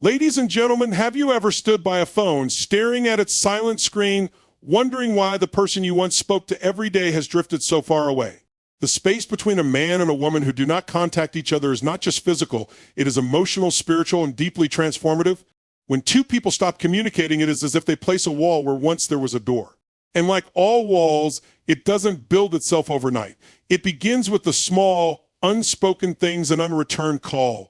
Ladies and gentlemen, have you ever stood by a phone, staring at its silent screen, wondering why the person you once spoke to every day has drifted so far away? The space between a man and a woman who do not contact each other is not just physical, it is emotional, spiritual, and deeply transformative. When two people stop communicating, it is as if they place a wall where once there was a door. And like all walls, it doesn't build itself overnight. It begins with the small, unspoken things, an unreturned call,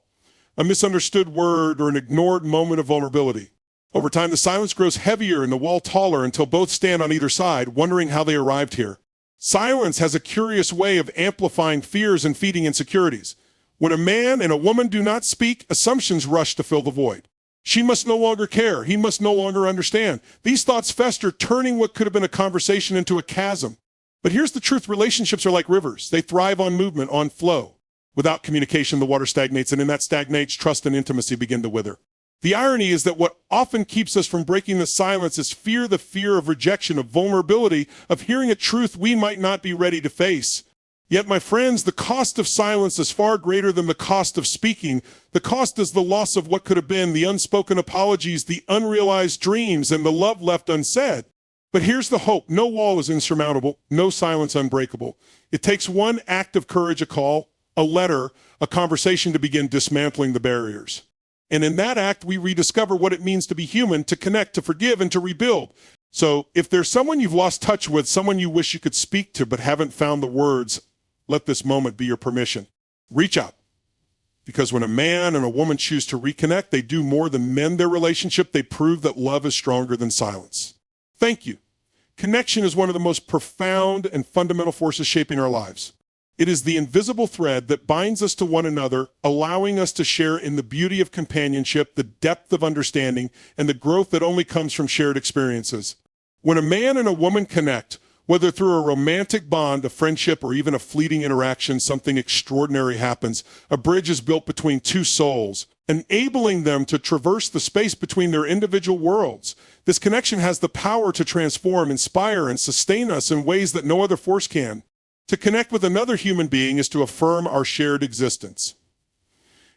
a misunderstood word, or an ignored moment of vulnerability. Over time, the silence grows heavier and the wall taller until both stand on either side, wondering how they arrived here. Silence has a curious way of amplifying fears and feeding insecurities. When a man and a woman do not speak, assumptions rush to fill the void. She must no longer care. He must no longer understand. These thoughts fester, turning what could have been a conversation into a chasm. But here's the truth. Relationships are like rivers. They thrive on movement, on flow. Without communication, the water stagnates, and in that stagnates, trust and intimacy begin to wither. The irony is that what often keeps us from breaking the silence is fear, the fear of rejection, of vulnerability, of hearing a truth we might not be ready to face. Yet, my friends, the cost of silence is far greater than the cost of speaking. The cost is the loss of what could have been, the unspoken apologies, the unrealized dreams, and the love left unsaid. But here's the hope. No wall is insurmountable, no silence unbreakable. It takes one act of courage, a call, a letter, a conversation to begin dismantling the barriers. And in that act, we rediscover what it means to be human, to connect, to forgive, and to rebuild. So if there's someone you've lost touch with, someone you wish you could speak to but haven't found the words, let this moment be your permission. Reach out. Because when a man and a woman choose to reconnect, they do more than mend their relationship. They prove that love is stronger than silence. Thank you. Connection is one of the most profound and fundamental forces shaping our lives. It is the invisible thread that binds us to one another, allowing us to share in the beauty of companionship, the depth of understanding, and the growth that only comes from shared experiences. When a man and a woman connect, whether through a romantic bond, a friendship, or even a fleeting interaction, something extraordinary happens. A bridge is built between two souls, enabling them to traverse the space between their individual worlds. This connection has the power to transform, inspire, and sustain us in ways that no other force can. To connect with another human being is to affirm our shared existence.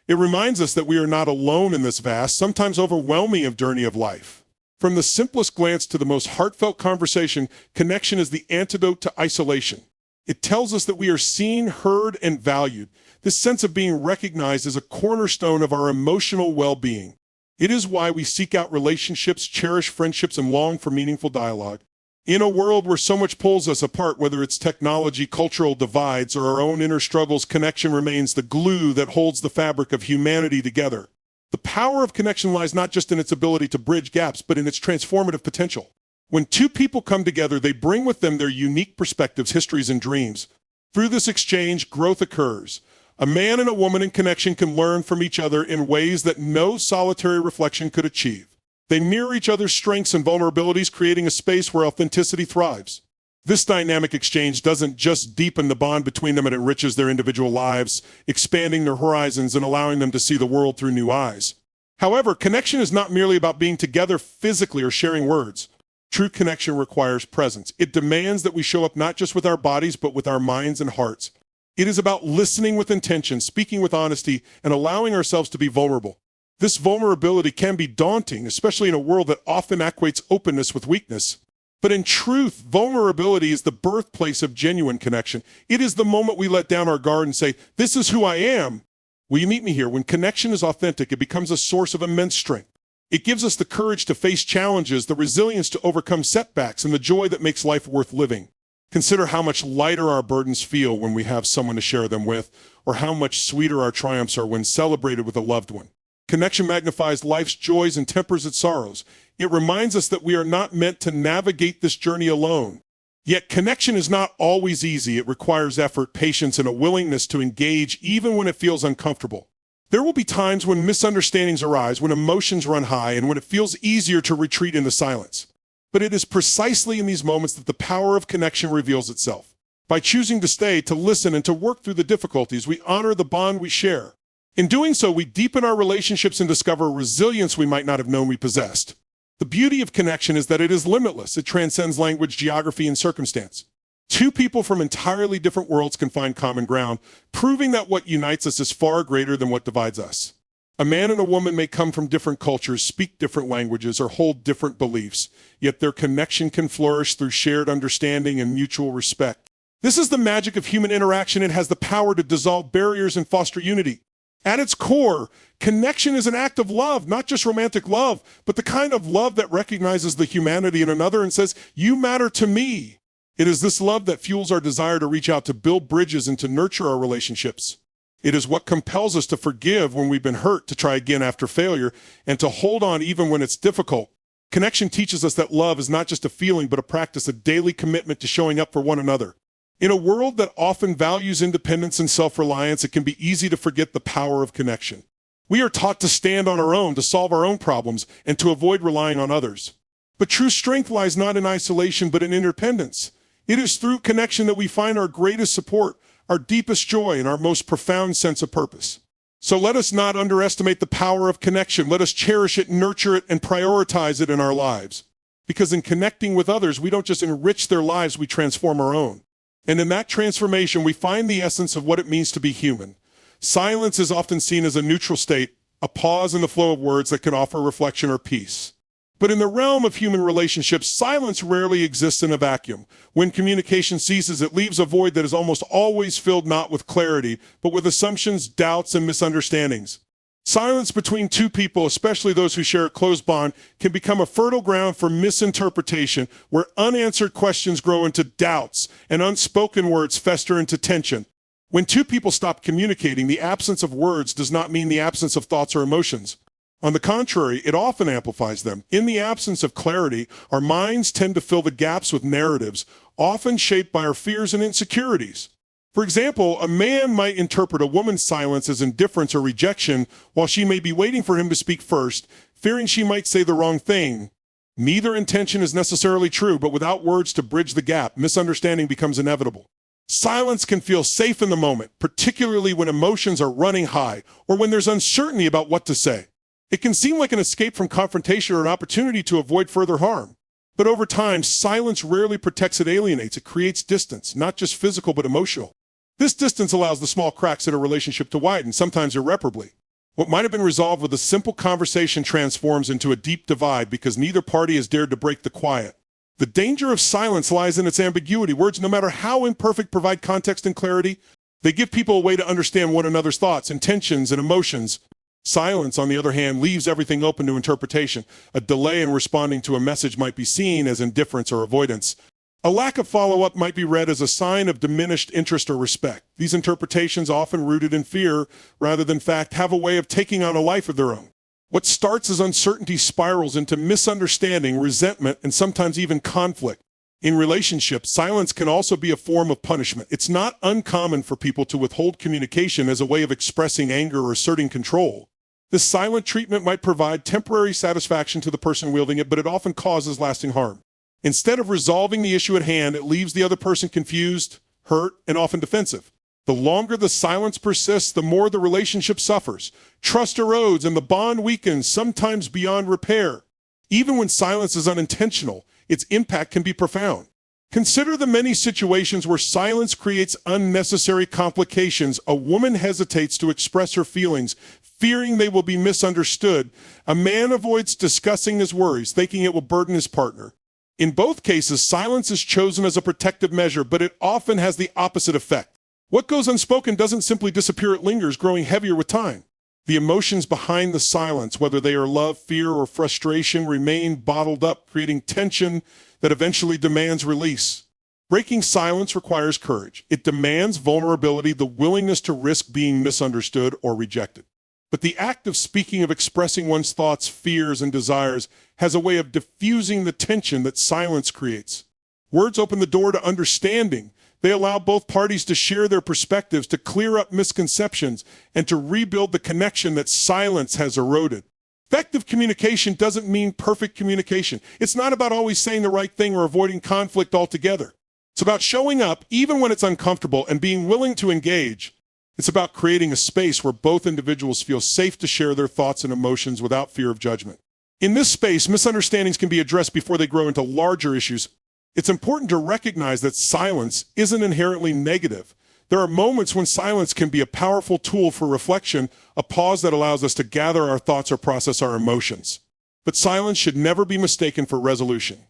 It reminds us that we are not alone in this vast, sometimes overwhelming journey of life. From the simplest glance to the most heartfelt conversation, connection is the antidote to isolation. It tells us that we are seen, heard, and valued. This sense of being recognized is a cornerstone of our emotional well-being. It is why we seek out relationships, cherish friendships, and long for meaningful dialogue. In a world where so much pulls us apart, whether it's technology, cultural divides, or our own inner struggles, connection remains the glue that holds the fabric of humanity together. The power of connection lies not just in its ability to bridge gaps, but in its transformative potential. When two people come together, they bring with them their unique perspectives, histories, and dreams. Through this exchange, growth occurs. A man and a woman in connection can learn from each other in ways that no solitary reflection could achieve. They mirror each other's strengths and vulnerabilities, creating a space where authenticity thrives. This dynamic exchange doesn't just deepen the bond between them, it enriches their individual lives, expanding their horizons and allowing them to see the world through new eyes. However, connection is not merely about being together physically or sharing words. True connection requires presence. It demands that we show up not just with our bodies, but with our minds and hearts. It is about listening with intention, speaking with honesty, and allowing ourselves to be vulnerable. This vulnerability can be daunting, especially in a world that often equates openness with weakness. But in truth, vulnerability is the birthplace of genuine connection. It is the moment we let down our guard and say, "This is who I am. Will you meet me here?" When connection is authentic, it becomes a source of immense strength. It gives us the courage to face challenges, the resilience to overcome setbacks, and the joy that makes life worth living. Consider how much lighter our burdens feel when we have someone to share them with, or how much sweeter our triumphs are when celebrated with a loved one. Connection magnifies life's joys and tempers its sorrows. It reminds us that we are not meant to navigate this journey alone. Yet connection is not always easy. It requires effort, patience, and a willingness to engage even when it feels uncomfortable. There will be times when misunderstandings arise, when emotions run high, and when it feels easier to retreat into silence. But it is precisely in these moments that the power of connection reveals itself. By choosing to stay, to listen, and to work through the difficulties, we honor the bond we share. In doing so, we deepen our relationships and discover resilience we might not have known we possessed. The beauty of connection is that it is limitless. It transcends language, geography, and circumstance. Two people from entirely different worlds can find common ground, proving that what unites us is far greater than what divides us. A man and a woman may come from different cultures, speak different languages, or hold different beliefs, yet their connection can flourish through shared understanding and mutual respect. This is the magic of human interaction. It has the power to dissolve barriers and foster unity. At its core, connection is an act of love, not just romantic love, but the kind of love that recognizes the humanity in another and says, "You matter to me." It is this love that fuels our desire to reach out, to build bridges, and to nurture our relationships. It is what compels us to forgive when we've been hurt, to try again after failure, and to hold on even when it's difficult. Connection teaches us that love is not just a feeling, but a practice, a daily commitment to showing up for one another. In a world that often values independence and self-reliance, it can be easy to forget the power of connection. We are taught to stand on our own, to solve our own problems, and to avoid relying on others. But true strength lies not in isolation, but in interdependence. It is through connection that we find our greatest support, our deepest joy, and our most profound sense of purpose. So let us not underestimate the power of connection. Let us cherish it, nurture it, and prioritize it in our lives. Because in connecting with others, we don't just enrich their lives, we transform our own. And in that transformation, we find the essence of what it means to be human. Silence is often seen as a neutral state, a pause in the flow of words that can offer reflection or peace. But in the realm of human relationships, silence rarely exists in a vacuum. When communication ceases, it leaves a void that is almost always filled not with clarity, but with assumptions, doubts, and misunderstandings. Silence between two people, especially those who share a close bond, can become a fertile ground for misinterpretation, where unanswered questions grow into doubts and unspoken words fester into tension. When two people stop communicating, the absence of words does not mean the absence of thoughts or emotions. On the contrary, it often amplifies them. In the absence of clarity, our minds tend to fill the gaps with narratives, often shaped by our fears and insecurities. For example, a man might interpret a woman's silence as indifference or rejection, while she may be waiting for him to speak first, fearing she might say the wrong thing. Neither intention is necessarily true, but without words to bridge the gap, misunderstanding becomes inevitable. Silence can feel safe in the moment, particularly when emotions are running high or when there's uncertainty about what to say. It can seem like an escape from confrontation or an opportunity to avoid further harm. But over time, silence rarely protects, it alienates. It creates distance, not just physical but emotional. This distance allows the small cracks in a relationship to widen, sometimes irreparably. What might have been resolved with a simple conversation transforms into a deep divide because neither party has dared to break the quiet. The danger of silence lies in its ambiguity. Words, no matter how imperfect, provide context and clarity. They give people a way to understand one another's thoughts, intentions, and emotions. Silence, on the other hand, leaves everything open to interpretation. A delay in responding to a message might be seen as indifference or avoidance. A lack of follow-up might be read as a sign of diminished interest or respect. These interpretations, often rooted in fear rather than fact, have a way of taking on a life of their own. What starts as uncertainty spirals into misunderstanding, resentment, and sometimes even conflict. In relationships, silence can also be a form of punishment. It's not uncommon for people to withhold communication as a way of expressing anger or asserting control. This silent treatment might provide temporary satisfaction to the person wielding it, but it often causes lasting harm. Instead of resolving the issue at hand, it leaves the other person confused, hurt, and often defensive. The longer the silence persists, the more the relationship suffers. Trust erodes and the bond weakens, sometimes beyond repair. Even when silence is unintentional, its impact can be profound. Consider the many situations where silence creates unnecessary complications. A woman hesitates to express her feelings, fearing they will be misunderstood. A man avoids discussing his worries, thinking it will burden his partner. In both cases, silence is chosen as a protective measure, but it often has the opposite effect. What goes unspoken doesn't simply disappear, it lingers, growing heavier with time. The emotions behind the silence, whether they are love, fear, or frustration, remain bottled up, creating tension that eventually demands release. Breaking silence requires courage. It demands vulnerability, the willingness to risk being misunderstood or rejected. But the act of speaking, of expressing one's thoughts, fears, and desires has a way of diffusing the tension that silence creates. Words open the door to understanding. They allow both parties to share their perspectives, to clear up misconceptions, and to rebuild the connection that silence has eroded. Effective communication doesn't mean perfect communication. It's not about always saying the right thing or avoiding conflict altogether. It's about showing up even when it's uncomfortable and being willing to engage. It's about creating a space where both individuals feel safe to share their thoughts and emotions without fear of judgment. In this space, misunderstandings can be addressed before they grow into larger issues. It's important to recognize that silence isn't inherently negative. There are moments when silence can be a powerful tool for reflection, a pause that allows us to gather our thoughts or process our emotions. But silence should never be mistaken for resolution.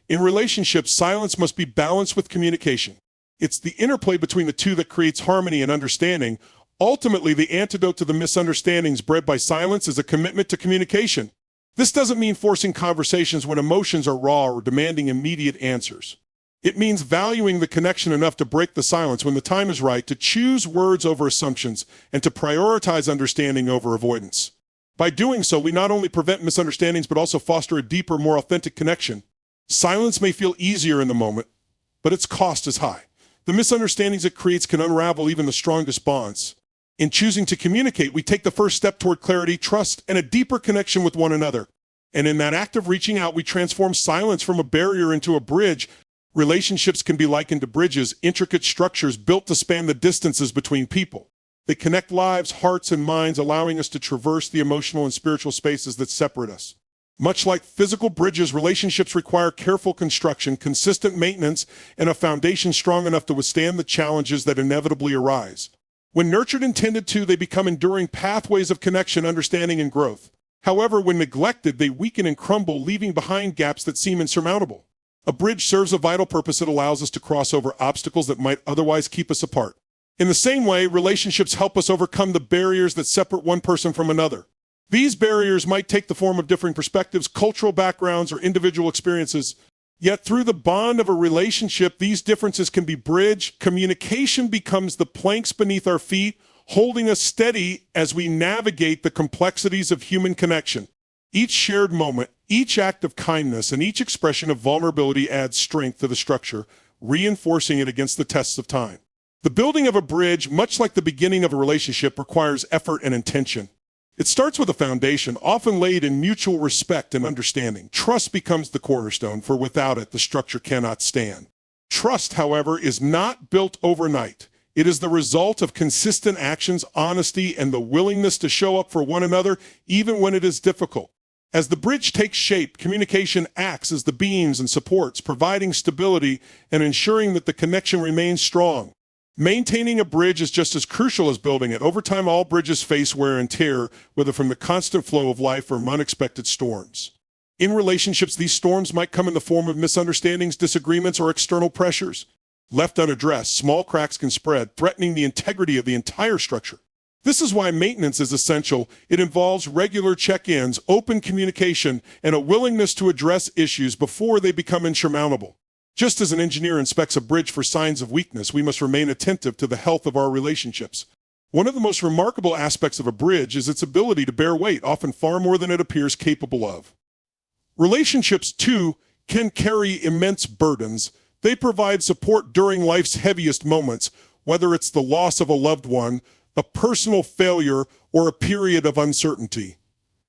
In relationships, silence must be balanced with communication. It's the interplay between the two that creates harmony and understanding. Ultimately, the antidote to the misunderstandings bred by silence is a commitment to communication. This doesn't mean forcing conversations when emotions are raw or demanding immediate answers. It means valuing the connection enough to break the silence when the time is right, to choose words over assumptions, and to prioritize understanding over avoidance. By doing so, we not only prevent misunderstandings but also foster a deeper, more authentic connection. Silence may feel easier in the moment, but its cost is high. The misunderstandings it creates can unravel even the strongest bonds. In choosing to communicate, we take the first step toward clarity, trust, and a deeper connection with one another. And in that act of reaching out, we transform silence from a barrier into a bridge. Relationships can be likened to bridges, intricate structures built to span the distances between people. They connect lives, hearts, and minds, allowing us to traverse the emotional and spiritual spaces that separate us. Much like physical bridges, relationships require careful construction, consistent maintenance, and a foundation strong enough to withstand the challenges that inevitably arise. When nurtured and tended to, they become enduring pathways of connection, understanding, and growth. However, when neglected, they weaken and crumble, leaving behind gaps that seem insurmountable. A bridge serves a vital purpose. It allows us to cross over obstacles that might otherwise keep us apart. In the same way, relationships help us overcome the barriers that separate one person from another. These barriers might take the form of differing perspectives, cultural backgrounds, or individual experiences. Yet through the bond of a relationship, these differences can be bridged. Communication becomes the planks beneath our feet, holding us steady as we navigate the complexities of human connection. Each shared moment, each act of kindness, and each expression of vulnerability adds strength to the structure, reinforcing it against the tests of time. The building of a bridge, much like the beginning of a relationship, requires effort and intention. It starts with a foundation, often laid in mutual respect and understanding. Trust becomes the cornerstone, for without it, the structure cannot stand. Trust, however, is not built overnight. It is the result of consistent actions, honesty, and the willingness to show up for one another, even when it is difficult. As the bridge takes shape, communication acts as the beams and supports, providing stability and ensuring that the connection remains strong. Maintaining a bridge is just as crucial as building it. Over time, all bridges face wear and tear, whether from the constant flow of life or from unexpected storms. In relationships, these storms might come in the form of misunderstandings, disagreements, or external pressures. Left unaddressed, small cracks can spread, threatening the integrity of the entire structure. This is why maintenance is essential. It involves regular check-ins, open communication, and a willingness to address issues before they become insurmountable. Just as an engineer inspects a bridge for signs of weakness, we must remain attentive to the health of our relationships. One of the most remarkable aspects of a bridge is its ability to bear weight, often far more than it appears capable of. Relationships, too, can carry immense burdens. They provide support during life's heaviest moments, whether it's the loss of a loved one, a personal failure, or a period of uncertainty.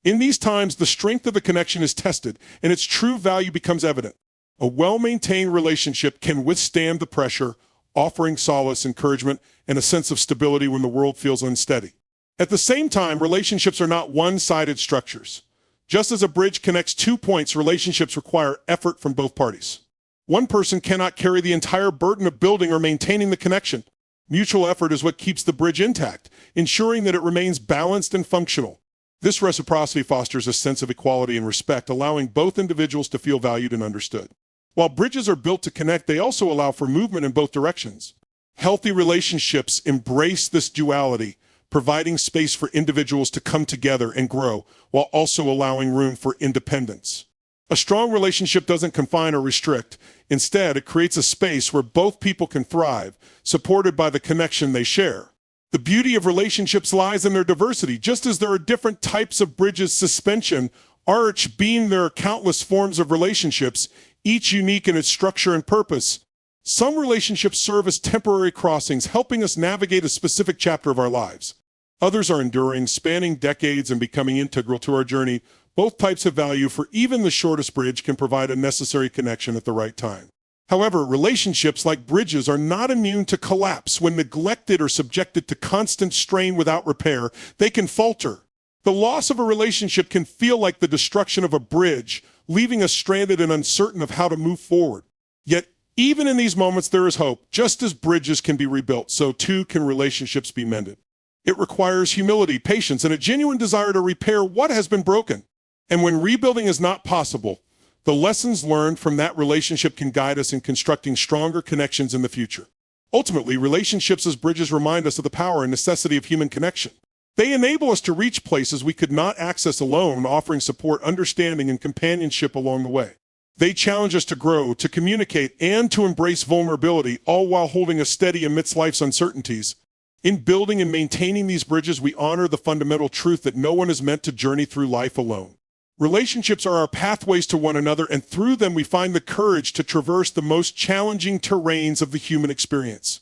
In these times, the strength of the connection is tested, and its true value becomes evident. A well-maintained relationship can withstand the pressure, offering solace, encouragement, and a sense of stability when the world feels unsteady. At the same time, relationships are not one-sided structures. Just as a bridge connects 2 points, relationships require effort from both parties. One person cannot carry the entire burden of building or maintaining the connection. Mutual effort is what keeps the bridge intact, ensuring that it remains balanced and functional. This reciprocity fosters a sense of equality and respect, allowing both individuals to feel valued and understood. While bridges are built to connect, they also allow for movement in both directions. Healthy relationships embrace this duality, providing space for individuals to come together and grow, while also allowing room for independence. A strong relationship doesn't confine or restrict. Instead, it creates a space where both people can thrive, supported by the connection they share. The beauty of relationships lies in their diversity. Just as there are different types of bridges, suspension, arch, beam, there are countless forms of relationships, each unique in its structure and purpose. Some relationships serve as temporary crossings, helping us navigate a specific chapter of our lives. Others are enduring, spanning decades and becoming integral to our journey. Both types have value, for even the shortest bridge can provide a necessary connection at the right time. However, relationships, like bridges, are not immune to collapse. When neglected or subjected to constant strain without repair, they can falter. The loss of a relationship can feel like the destruction of a bridge, leaving us stranded and uncertain of how to move forward. Yet, Even in these moments, there is hope. Just as bridges can be rebuilt, so too can relationships be mended. It requires humility, patience, and a genuine desire to repair what has been broken. And when rebuilding is not possible, the lessons learned from that relationship can guide us in constructing stronger connections in the future. Ultimately, relationships as bridges remind us of the power and necessity of human connection. They enable us to reach places we could not access alone, offering support, understanding, and companionship along the way. They challenge us to grow, to communicate, and to embrace vulnerability, all while holding us steady amidst life's uncertainties. In building and maintaining these bridges, we honor the fundamental truth that no one is meant to journey through life alone. Relationships are our pathways to one another, and through them we find the courage to traverse the most challenging terrains of the human experience.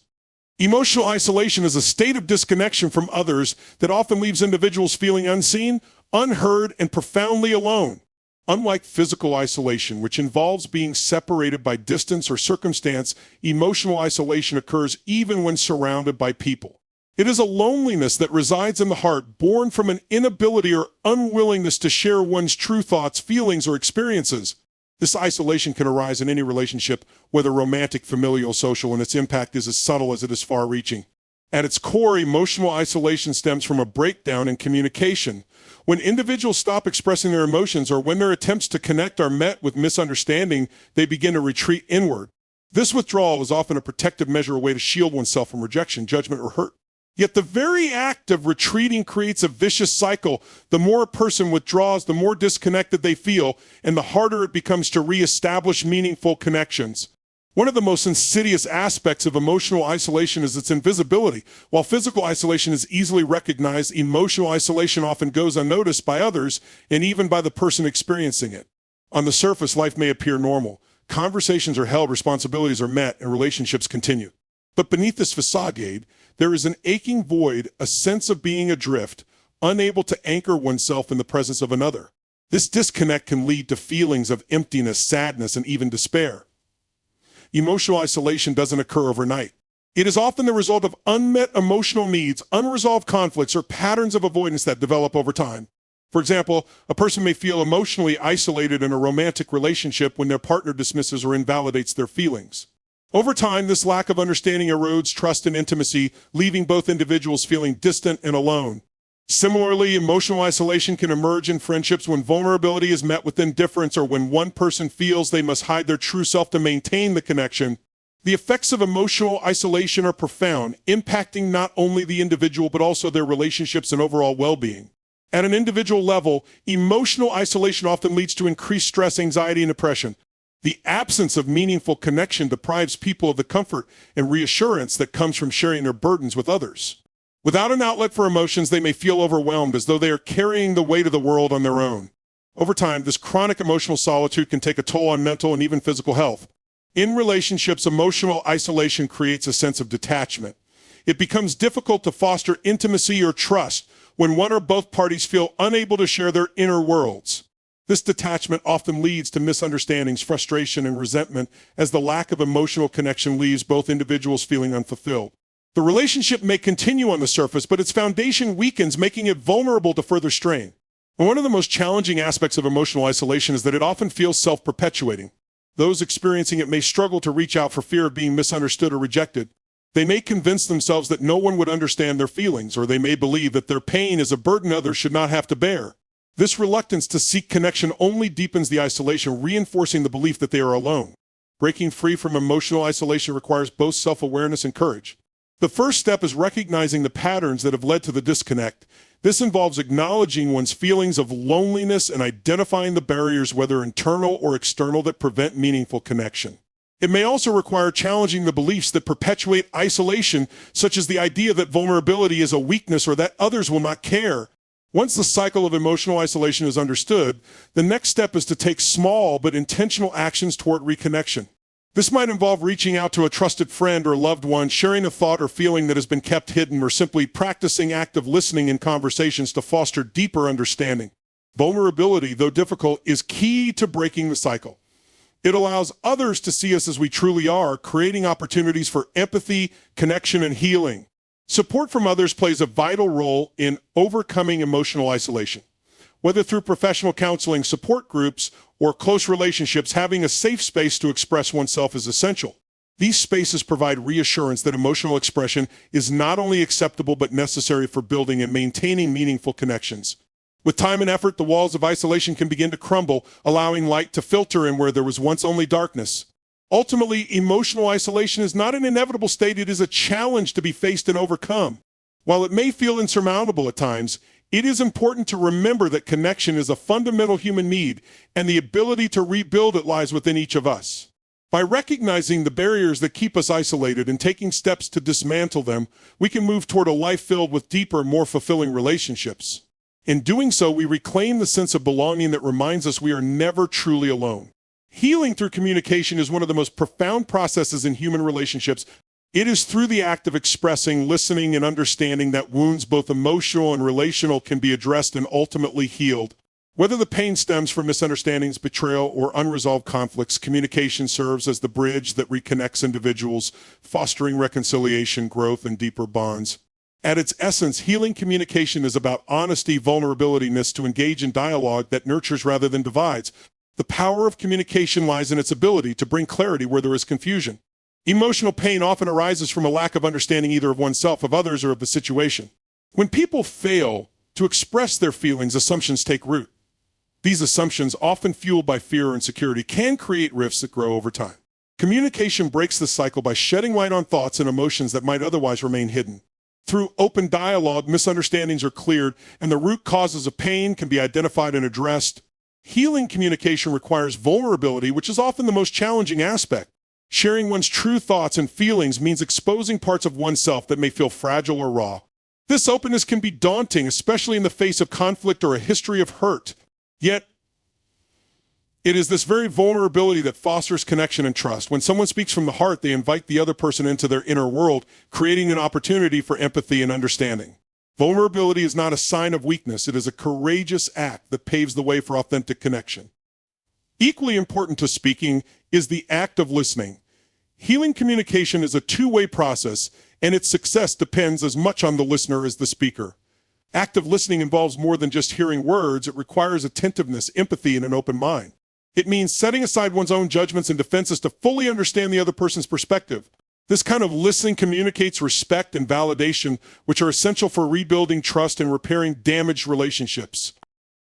Emotional isolation is a state of disconnection from others that often leaves individuals feeling unseen, unheard, and profoundly alone. Unlike physical isolation, which involves being separated by distance or circumstance, emotional isolation occurs even when surrounded by people. It is a loneliness that resides in the heart, born from an inability or unwillingness to share one's true thoughts, feelings, or experiences. This isolation can arise in any relationship, whether romantic, familial, social, and its impact is as subtle as it is far-reaching. At its core, emotional isolation stems from a breakdown in communication. When individuals stop expressing their emotions or when their attempts to connect are met with misunderstanding, they begin to retreat inward. This withdrawal is often a protective measure, a way to shield oneself from rejection, judgment, or hurt. Yet the very act of retreating creates a vicious cycle. The more a person withdraws, the more disconnected they feel, and the harder it becomes to reestablish meaningful connections. One of the most insidious aspects of emotional isolation is its invisibility. While physical isolation is easily recognized, emotional isolation often goes unnoticed by others and even by the person experiencing it. On the surface, life may appear normal. Conversations are held, responsibilities are met, and relationships continue. But beneath this facade, there is an aching void, a sense of being adrift, unable to anchor oneself in the presence of another. This disconnect can lead to feelings of emptiness, sadness, and even despair. Emotional isolation doesn't occur overnight. It is often the result of unmet emotional needs, unresolved conflicts, or patterns of avoidance that develop over time. For example, a person may feel emotionally isolated in a romantic relationship when their partner dismisses or invalidates their feelings. Over time, this lack of understanding erodes trust and intimacy, leaving both individuals feeling distant and alone. Similarly, emotional isolation can emerge in friendships when vulnerability is met with indifference or when one person feels they must hide their true self to maintain the connection. The effects of emotional isolation are profound, impacting not only the individual but also their relationships and overall well-being. At an individual level, emotional isolation often leads to increased stress, anxiety, and depression. The absence of meaningful connection deprives people of the comfort and reassurance that comes from sharing their burdens with others. Without an outlet for emotions, they may feel overwhelmed, as though they are carrying the weight of the world on their own. Over time, this chronic emotional solitude can take a toll on mental and even physical health. In relationships, emotional isolation creates a sense of detachment. It becomes difficult to foster intimacy or trust when one or both parties feel unable to share their inner worlds. This detachment often leads to misunderstandings, frustration, and resentment, as the lack of emotional connection leaves both individuals feeling unfulfilled. The relationship may continue on the surface, but its foundation weakens, making it vulnerable to further strain. And one of the most challenging aspects of emotional isolation is that it often feels self-perpetuating. Those experiencing it may struggle to reach out for fear of being misunderstood or rejected. They may convince themselves that no one would understand their feelings, or they may believe that their pain is a burden others should not have to bear. This reluctance to seek connection only deepens the isolation, reinforcing the belief that they are alone. Breaking free from emotional isolation requires both self-awareness and courage. The first step is recognizing the patterns that have led to the disconnect. This involves acknowledging one's feelings of loneliness and identifying the barriers, whether internal or external, that prevent meaningful connection. It may also require challenging the beliefs that perpetuate isolation, such as the idea that vulnerability is a weakness or that others will not care. Once the cycle of emotional isolation is understood, the next step is to take small but intentional actions toward reconnection. This might involve reaching out to a trusted friend or loved one, sharing a thought or feeling that has been kept hidden, or simply practicing active listening in conversations to foster deeper understanding. Vulnerability, though difficult, is key to breaking the cycle. It allows others to see us as we truly are, creating opportunities for empathy, connection, and healing. Support from others plays a vital role in overcoming emotional isolation. Whether through professional counseling, support groups, or close relationships, having a safe space to express oneself is essential. These spaces provide reassurance that emotional expression is not only acceptable but necessary for building and maintaining meaningful connections. With time and effort, the walls of isolation can begin to crumble, allowing light to filter in where there was once only darkness. Ultimately, emotional isolation is not an inevitable state, it is a challenge to be faced and overcome. While it may feel insurmountable at times, it is important to remember that connection is a fundamental human need, and the ability to rebuild it lies within each of us. By recognizing the barriers that keep us isolated and taking steps to dismantle them, we can move toward a life filled with deeper, more fulfilling relationships. In doing so, we reclaim the sense of belonging that reminds us we are never truly alone. Healing through communication is one of the most profound processes in human relationships. It is through the act of expressing, listening, and understanding that wounds, both emotional and relational, can be addressed and ultimately healed. Whether the pain stems from misunderstandings, betrayal, or unresolved conflicts, communication serves as the bridge that reconnects individuals, fostering reconciliation, growth, and deeper bonds. At its essence, healing communication is about honesty, vulnerability, to engage in dialogue that nurtures rather than divides. The power of communication lies in its ability to bring clarity where there is confusion. Emotional pain often arises from a lack of understanding either of oneself, of others, or of the situation. When people fail to express their feelings, assumptions take root. These assumptions, often fueled by fear or insecurity, can create rifts that grow over time. Communication breaks this cycle by shedding light on thoughts and emotions that might otherwise remain hidden. Through open dialogue, misunderstandings are cleared, and the root causes of pain can be identified and addressed. Healing communication requires vulnerability, which is often the most challenging aspect. Sharing one's true thoughts and feelings means exposing parts of oneself that may feel fragile or raw. This openness can be daunting, especially in the face of conflict or a history of hurt. Yet, it is this very vulnerability that fosters connection and trust. When someone speaks from the heart, they invite the other person into their inner world, creating an opportunity for empathy and understanding. Vulnerability is not a sign of weakness. It is a courageous act that paves the way for authentic connection. Equally important to speaking is the act of listening. Healing communication is a two-way process, and its success depends as much on the listener as the speaker. Active listening involves more than just hearing words. It requires attentiveness, empathy, and an open mind. It means setting aside one's own judgments and defenses to fully understand the other person's perspective. This kind of listening communicates respect and validation, which are essential for rebuilding trust and repairing damaged relationships.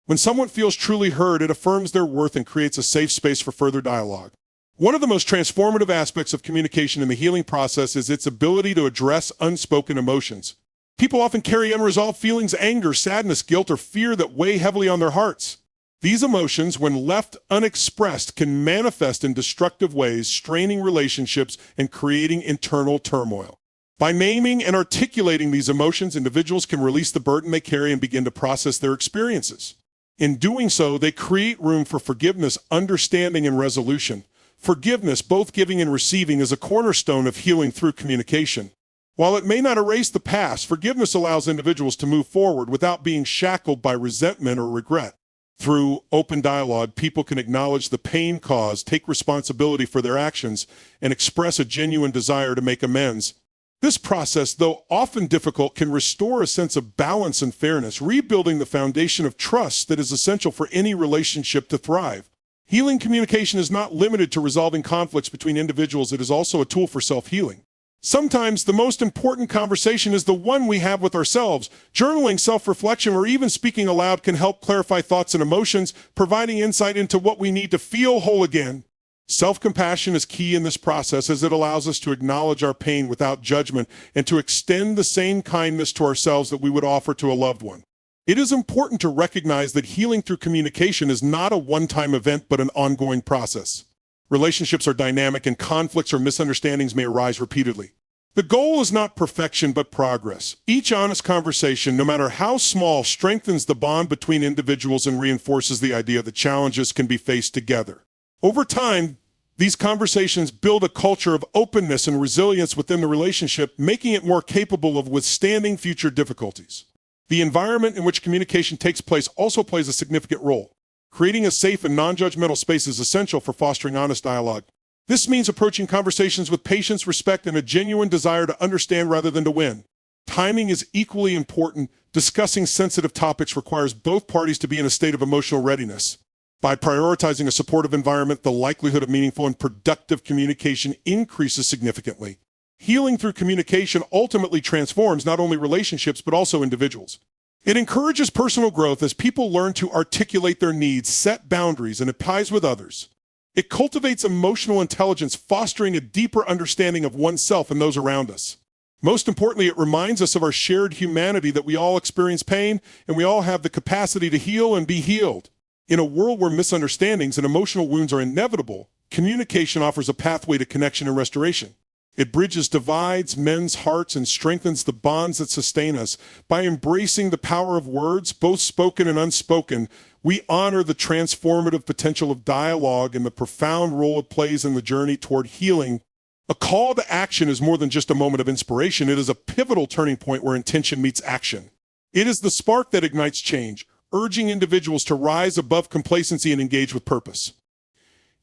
When someone feels truly heard, it affirms their worth and creates a safe space for further dialogue. One of the most transformative aspects of communication in the healing process is its ability to address unspoken emotions. People often carry unresolved feelings, anger, sadness, guilt, or fear that weigh heavily on their hearts. These emotions, when left unexpressed, can manifest in destructive ways, straining relationships and creating internal turmoil. By naming and articulating these emotions, individuals can release the burden they carry and begin to process their experiences. In doing so, they create room for forgiveness, understanding, and resolution. Forgiveness, both giving and receiving, is a cornerstone of healing through communication. While it may not erase the past, forgiveness allows individuals to move forward without being shackled by resentment or regret. Through open dialogue, people can acknowledge the pain caused, take responsibility for their actions, and express a genuine desire to make amends. This process, though often difficult, can restore a sense of balance and fairness, rebuilding the foundation of trust that is essential for any relationship to thrive. Healing communication is not limited to resolving conflicts between individuals. It is also a tool for self-healing. Sometimes the most important conversation is the one we have with ourselves. Journaling, self-reflection, or even speaking aloud can help clarify thoughts and emotions, providing insight into what we need to feel whole again. Self-compassion is key in this process, as it allows us to acknowledge our pain without judgment and to extend the same kindness to ourselves that we would offer to a loved one. It is important to recognize that healing through communication is not a one-time event, but an ongoing process. Relationships are dynamic, and conflicts or misunderstandings may arise repeatedly. The goal is not perfection, but progress. Each honest conversation, no matter how small, strengthens the bond between individuals and reinforces the idea that challenges can be faced together. Over time, these conversations build a culture of openness and resilience within the relationship, making it more capable of withstanding future difficulties. The environment in which communication takes place also plays a significant role. Creating a safe and non-judgmental space is essential for fostering honest dialogue. This means approaching conversations with patience, respect, and a genuine desire to understand rather than to win. Timing is equally important. Discussing sensitive topics requires both parties to be in a state of emotional readiness. By prioritizing a supportive environment, the likelihood of meaningful and productive communication increases significantly. Healing through communication ultimately transforms not only relationships, but also individuals. It encourages personal growth as people learn to articulate their needs, set boundaries, and empathize with others. It cultivates emotional intelligence, fostering a deeper understanding of oneself and those around us. Most importantly, it reminds us of our shared humanity, that we all experience pain and we all have the capacity to heal and be healed. In a world where misunderstandings and emotional wounds are inevitable, communication offers a pathway to connection and restoration. It bridges divides, mends hearts, and strengthens the bonds that sustain us. By embracing the power of words, both spoken and unspoken, we honor the transformative potential of dialogue and the profound role it plays in the journey toward healing. A call to action is more than just a moment of inspiration. It is a pivotal turning point where intention meets action. It is the spark that ignites change, urging individuals to rise above complacency and engage with purpose.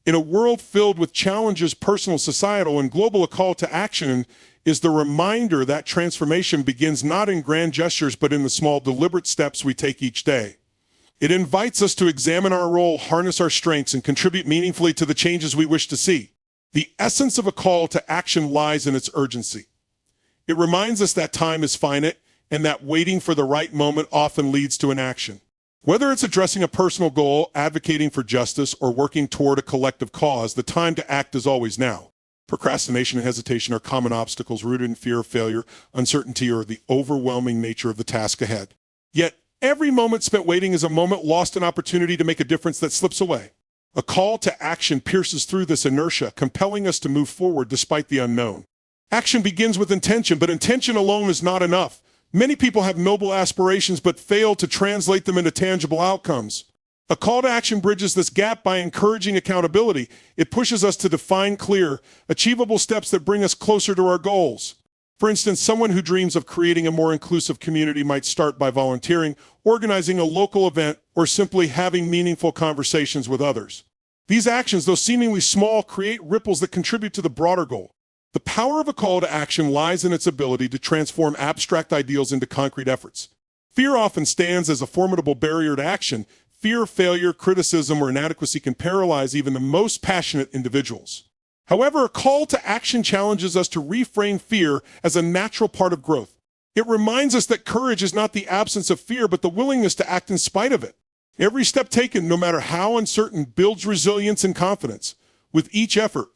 In a world filled with challenges, personal, societal, and global, a call to action is the reminder that transformation begins not in grand gestures, but in the small, deliberate steps we take each day. It invites us to examine our role, harness our strengths, and contribute meaningfully to the changes we wish to see. The essence of a call to action lies in its urgency. It reminds us that time is finite and that waiting for the right moment often leads to inaction. Whether it's addressing a personal goal, advocating for justice, or working toward a collective cause, the time to act is always now. Procrastination and hesitation are common obstacles rooted in fear of failure, uncertainty, or the overwhelming nature of the task ahead. Yet, every moment spent waiting is a moment lost, an opportunity to make a difference that slips away. A call to action pierces through this inertia, compelling us to move forward despite the unknown. Action begins with intention, but intention alone is not enough. Many people have noble aspirations but fail to translate them into tangible outcomes. A call to action bridges this gap by encouraging accountability. It pushes us to define clear, achievable steps that bring us closer to our goals. For instance, someone who dreams of creating a more inclusive community might start by volunteering, organizing a local event, or simply having meaningful conversations with others. These actions, though seemingly small, create ripples that contribute to the broader goal. The power of a call to action lies in its ability to transform abstract ideals into concrete efforts. Fear often stands as a formidable barrier to action. Fear of failure, criticism, or inadequacy can paralyze even the most passionate individuals. However, a call to action challenges us to reframe fear as a natural part of growth. It reminds us that courage is not the absence of fear, but the willingness to act in spite of it. Every step taken, no matter how uncertain, builds resilience and confidence. With each effort,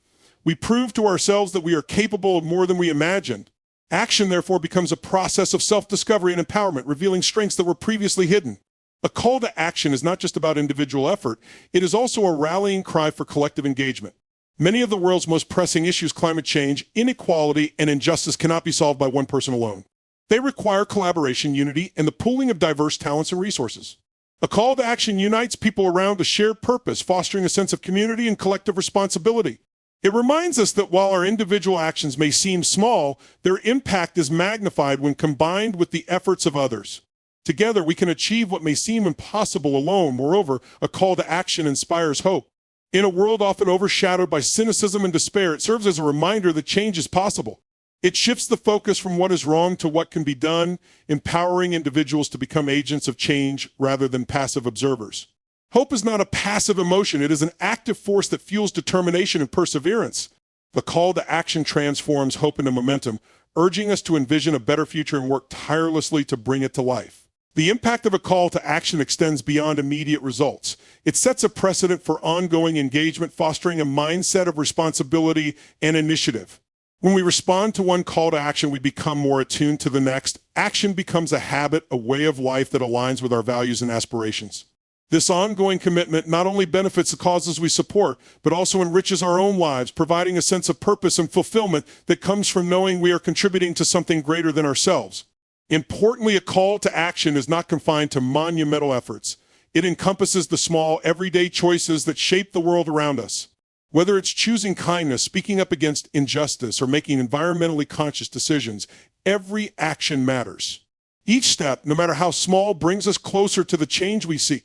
we prove to ourselves that we are capable of more than we imagined. Action, therefore, becomes a process of self-discovery and empowerment, revealing strengths that were previously hidden. A call to action is not just about individual effort, it is also a rallying cry for collective engagement. Many of the world's most pressing issues, climate change, inequality, and injustice, cannot be solved by one person alone. They require collaboration, unity, and the pooling of diverse talents and resources. A call to action unites people around a shared purpose, fostering a sense of community and collective responsibility. It reminds us that while our individual actions may seem small, their impact is magnified when combined with the efforts of others. Together, we can achieve what may seem impossible alone. Moreover, a call to action inspires hope. In a world often overshadowed by cynicism and despair, it serves as a reminder that change is possible. It shifts the focus from what is wrong to what can be done, empowering individuals to become agents of change rather than passive observers. Hope is not a passive emotion. It is an active force that fuels determination and perseverance. The call to action transforms hope into momentum, urging us to envision a better future and work tirelessly to bring it to life. The impact of a call to action extends beyond immediate results. It sets a precedent for ongoing engagement, fostering a mindset of responsibility and initiative. When we respond to one call to action, we become more attuned to the next. Action becomes a habit, a way of life that aligns with our values and aspirations. This ongoing commitment not only benefits the causes we support, but also enriches our own lives, providing a sense of purpose and fulfillment that comes from knowing we are contributing to something greater than ourselves. Importantly, a call to action is not confined to monumental efforts. It encompasses the small, everyday choices that shape the world around us. Whether it's choosing kindness, speaking up against injustice, or making environmentally conscious decisions, every action matters. Each step, no matter how small, brings us closer to the change we seek.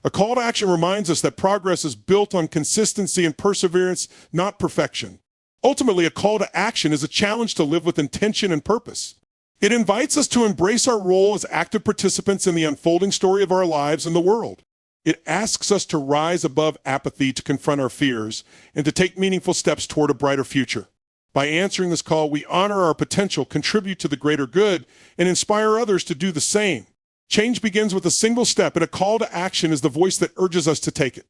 A call to action reminds us that progress is built on consistency and perseverance, not perfection. Ultimately, a call to action is a challenge to live with intention and purpose. It invites us to embrace our role as active participants in the unfolding story of our lives and the world. It asks us to rise above apathy, to confront our fears, and to take meaningful steps toward a brighter future. By answering this call, we honor our potential, contribute to the greater good, and inspire others to do the same. Change begins with a single step, and a call to action is the voice that urges us to take it.